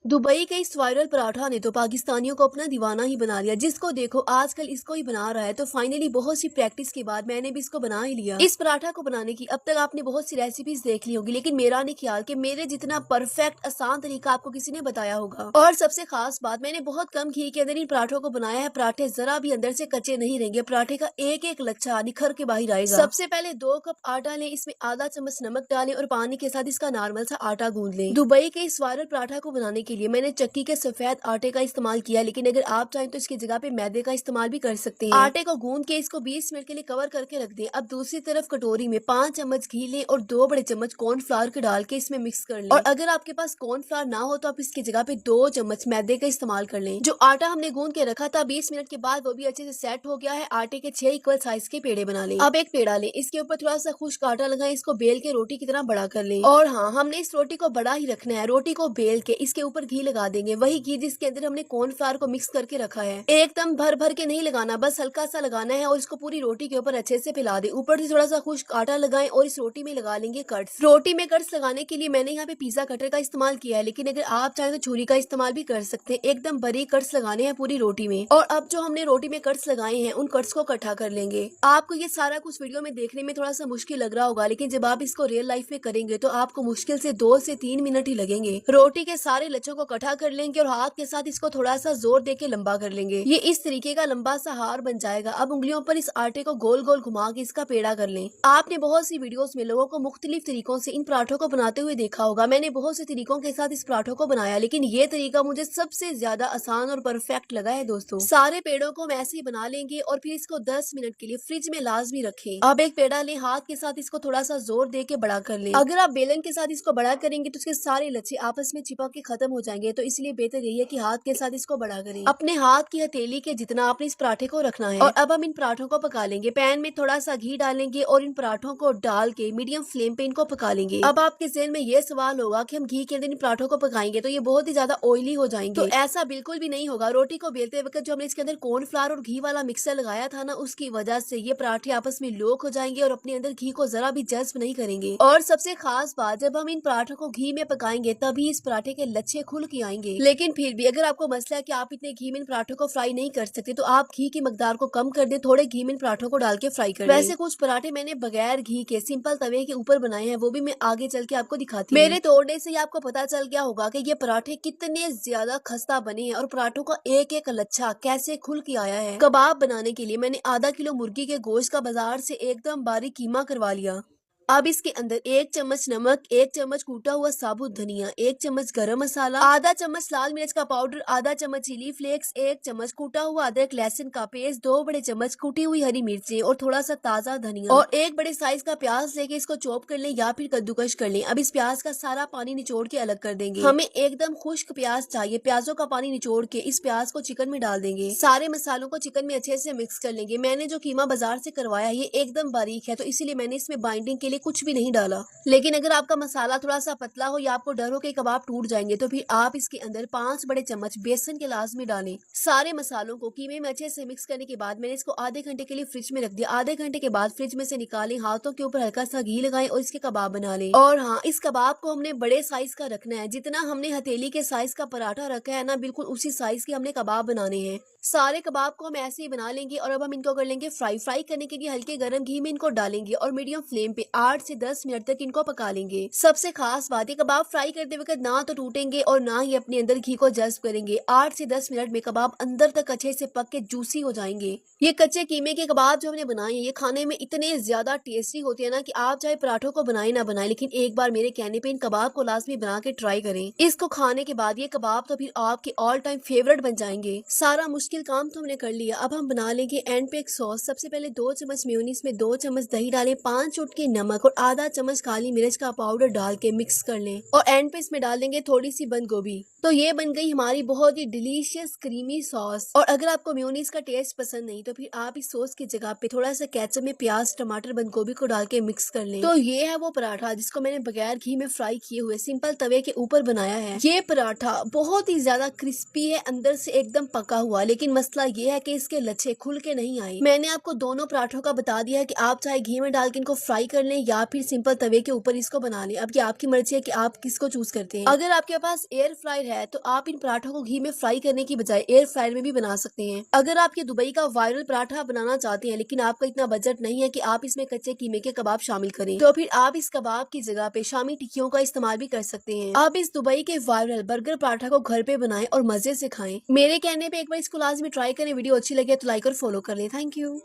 Dubai के इस viral paratha ने तो पाकिस्तानियों को अपना दीवाना ही बना लिया। जिसको देखो आजकल इसको ही बना रहा है। तो फाइनली बहुत सी प्रैक्टिस के बाद मैंने भी इसको बना ही लिया। इस पराठा को बनाने की अब तक आपने बहुत सी रेसिपीज देख ली होगी, लेकिन मेरा नहीं ख्याल कि मेरे जितना परफेक्ट आसान तरीका आपको किसी ने बताया होगा। और सबसे खास बात, मैंने बहुत कम घी के अंदर इन पराठों को बनाया है। पराठे जरा भी अंदर से कच्चे नहीं रहेंगे। पराठे का एक एक लच्छा निखर के बाहर आएगा। सबसे पहले 2 कप आटा लें, इसमें आधा चम्मच नमक डालें और पानी के साथ इसका नॉर्मल सा आटा गूंद लें। दुबई के इस वायरल पराठा को बनाने के लिए मैंने चक्की के सफेद आटे का इस्तेमाल किया, लेकिन अगर आप चाहें तो इसकी जगह पे मैदे का इस्तेमाल भी कर सकते हैं। आटे को गूंद के इसको 20 मिनट के लिए कवर करके रख दें। अब दूसरी तरफ कटोरी में 5 चम्मच घी लें और 2 बड़े चम्मच कॉर्नफ्लावर के डाल के इसमें मिक्स कर लें। और अगर आपके पास कॉर्नफ्लावर ना हो तो आप इसकी जगह पे 2 चम्मच मैदे का इस्तेमाल कर लें। जो आटा हमने गूंद के रखा था 20 मिनट के बाद वो भी अच्छे से सेट हो गया है। आटे के 6 इक्वल साइज के पेड़े बना लें। अब एक पेड़ा लें, इसके ऊपर थोड़ा सा खुश्क आटा लगाएं, इसको बेल के रोटी की तरह बड़ा कर लें। और हाँ, हमने इस रोटी को बड़ा ही रखना है। रोटी को बेल के इसके ऊपर घी लगा देंगे, वही घी जिसके अंदर हमने कॉर्नफ्लावर को मिक्स करके रखा है। एकदम भर भर के नहीं लगाना, बस हल्का सा लगाना है और इसको पूरी रोटी के ऊपर अच्छे से फैला दे। ऊपर से थोड़ा सा खुश्क आटा लगाएं और इस रोटी में लगा लेंगे कट्स। रोटी में कट्स लगाने के लिए मैंने यहाँ पे पिज्जा कटर का इस्तेमाल किया है, लेकिन अगर आप चाहें तो छुरी का इस्तेमाल भी कर सकते हैं। एकदम बारीक कट्स लगाने हैं पूरी रोटी में। और अब जो हमने रोटी में कट्स लगाए हैं उन कट्स को इकट्ठा कर लेंगे। आपको ये सारा कुछ वीडियो में देखने में थोड़ा सा मुश्किल लग रहा होगा, लेकिन जब आप इसको रियल लाइफ में करेंगे तो आपको मुश्किल से 2 से 3 मिनट ही लगेंगे। रोटी के सारे लच्छों को इकट्ठा कर लेंगे और हाथ के साथ इसको थोड़ा सा जोर देके लंबा कर लेंगे। ये इस तरीके का लंबा सा हार बन जाएगा। अब उंगलियों पर इस आटे को गोल गोल घुमा के इसका पेड़ा कर लें। आपने बहुत सी वीडियोस में लोगों को मुख्तलिफ तरीकों से इन पराठों को बनाते हुए देखा होगा। मैंने बहुत से तरीकों के साथ इस पराठों को बनाया, लेकिन ये तरीका मुझे सबसे ज्यादा आसान और परफेक्ट लगा है दोस्तों। सारे पेड़ों को हम ऐसे ही बना लेंगे और फिर इसको 10 मिनट के लिए फ्रिज में लाजमी रखें। अब एक पेड़ा लें, हाथ के साथ इसको थोड़ा सा जोर दे के बड़ा कर लें। अगर आप बेलन के साथ इसको बड़ा करेंगे तो इसके सारे लच्छे आपस में चिपक के खत्म हो जाएंगे, तो इसलिए बेहतर यही है कि हाथ के साथ इसको बड़ा करें। अपने हाथ की हथेली के जितना आपने इस पराठे को रखना है। और अब हम इन पराठों को पका लेंगे। पैन में थोड़ा सा घी डालेंगे और इन पराठों को डाल के मीडियम फ्लेम पे इनको पका लेंगे। अब आपके ज़हन में ये सवाल होगा कि हम घी के अंदर इन पराठों को पकाएंगे तो ये बहुत ही ज्यादा ऑयली हो जाएंगे। तो ऐसा बिल्कुल भी नहीं होगा। रोटी को बेलते वक्त जो हमने इसके अंदर कॉर्नफ्लावर और घी वाला मिक्सर लगाया था ना, उसकी वजह से ये पराठे आपस में लोक हो जाएंगे और अपने अंदर घी को जरा भी जज्ब नहीं करेंगे। और सबसे खास बात, जब हम इन पराठों को घी में पकाएंगे तभी इस पराठे के लच्छे खुल के आएंगे। लेकिन फिर भी अगर आपको मसला है कि आप इतने घी में इन पराठों को फ्राई नहीं कर सकते तो आप घी की मकदार को कम कर दे, थोड़े घी में इन पराठों को डाल के फ्राई कर। वैसे कुछ पराठे मैंने बगैर घी के सिंपल तवे के ऊपर बनाए हैं, वो भी मैं आगे चल के आपको दिखाती हूँ। मेरे तोड़ने से आपको पता चल गया होगा कि ये पराठे कितने ज्यादा खस्ता बने हैं और पराठों का एक एक लच्छा कैसे खुल के आया है। कबाब बनाने के लिए मैंने आधा किलो मुर्गी के गोश्त का बाजार से एकदम बारीक कीमा करवा लिया। अब इसके अंदर 1 चम्मच नमक, 1 चम्मच कूटा हुआ साबुत धनिया, 1 चम्मच गरम मसाला, आधा चम्मच लाल मिर्च का पाउडर, आधा चम्मच चिली फ्लेक्स, 1 चम्मच कूटा हुआ अदरक लहसुन का पेस्ट, 2 बड़े चम्मच कुटी हुई हरी मिर्चें और थोड़ा सा ताजा धनिया और 1 बड़े साइज का प्याज लेके इसको चॉप कर लें या फिर कद्दूकश कर लें। अब इस प्याज का सारा पानी निचोड़ के अलग कर देंगे। हमें एकदम खुश्क प्याज चाहिए। प्याजों का पानी निचोड़ के इस प्याज को चिकन में डाल देंगे। सारे मसालों को चिकन में अच्छे से मिक्स कर लेंगे। मैंने जो कीमा बाजार से करवाया ये एकदम बारीक है, तो इसीलिए मैंने इसमें बाइंडिंग के लिए कुछ भी नहीं डाला। लेकिन अगर आपका मसाला थोड़ा सा पतला हो या आपको डर हो कि कबाब टूट जाएंगे तो फिर आप इसके अंदर 5 बड़े चम्मच बेसन के लाजमी डालें। सारे मसालों को कीमे में अच्छे से मिक्स करने के बाद मैंने इसको आधे घंटे के लिए फ्रिज में रख दिया। आधे घंटे के बाद फ्रिज में से निकालें, हाथों के ऊपर हल्का सा घी लगाएं और इसके कबाब बना लें। और हाँ, इस कबाब को हमने बड़े साइज का रखना है। जितना हमने हथेली के साइज का पराठा रखा है ना, बिल्कुल उसी साइज के हमने कबाब बनाने हैं। सारे कबाब को हम ऐसे ही बना लेंगे और अब हम इनको कर लेंगे फ्राई। फ्राई करने के लिए हल्के गर्म घी में इनको डालेंगे और मीडियम फ्लेम पे 8 से 10 मिनट तक इनको पका लेंगे। सबसे खास बात है, कबाब फ्राई करते वक्त ना तो टूटेंगे और ना ही अपने अंदर घी को जज्ब करेंगे। 8 से 10 मिनट में कबाब अंदर तक अच्छे से पक के जूसी हो जाएंगे। ये कच्चे कीमे के कबाब जो हमने बनाए हैं ये खाने में इतने ज्यादा टेस्टी होते हैं ना कि आप चाहे पराठों को बनाए ना बनाए, लेकिन एक बार मेरे कहने पे इन कबाब को लाजमी बना के ट्राई करें। इसको खाने के बाद ये कबाब तो फिर आपके ऑल टाइम फेवरेट बन जाएंगे। सारा मुश्किल काम तो हमने कर लिया। अब हम बना लेंगे एंड पे एक सॉस। सबसे पहले 2 चम्मच मेयोनीज में 2 चम्मच दही डालें, 5 चुटकी नमक और आधा चम्मच काली मिर्च का पाउडर डाल के मिक्स कर लें और एंड पे इसमें डाल देंगे थोड़ी सी बंद गोभी। तो ये बन गई हमारी बहुत ही डिलीशियस क्रीमी सॉस। और अगर आपको मेयोनीज का टेस्ट पसंद नहीं तो फिर आप इस सॉस की जगह पे थोड़ा सा केचप में प्याज, टमाटर, बंद गोभी को डाल के मिक्स कर लें। तो ये है वो पराठा जिसको मैंने बगैर घी में फ्राई किए हुए सिंपल तवे के ऊपर बनाया है। ये पराठा बहुत ही ज्यादा क्रिस्पी है, अंदर से एकदम पका हुआ, लेकिन मसला ये है कि इसके लच्छे खुल के नहीं आए। मैंने आपको दोनों पराठों का बता दिया है कि आप चाहे घी में डाल के इनको फ्राई कर लें या फिर सिंपल तवे के ऊपर इसको बना लें। अब ये आपकी मर्जी है कि आप किसको चूज करते हैं। अगर आपके पास एयर फ्रायर है तो आप इन पराठों को घी में फ्राई करने की बजाय एयर फ्रायर में भी बना सकते हैं। अगर आप ये दुबई का वायरल पराठा बनाना चाहते हैं लेकिन आपका इतना बजट नहीं है कि आप इसमें कच्चे कीमे के कबाब शामिल करें, तो फिर आप इस कबाब की जगह पे शामी टिक्कियों का इस्तेमाल भी कर सकते हैं। आप इस दुबई के वायरल बर्गर पराठा को घर पे बनाएं और मजे से खाएं। मेरे कहने पे एक बार इसको लाजमी ट्राई करें। वीडियो अच्छी लगे तो लाइक और फॉलो कर लें। Thank you.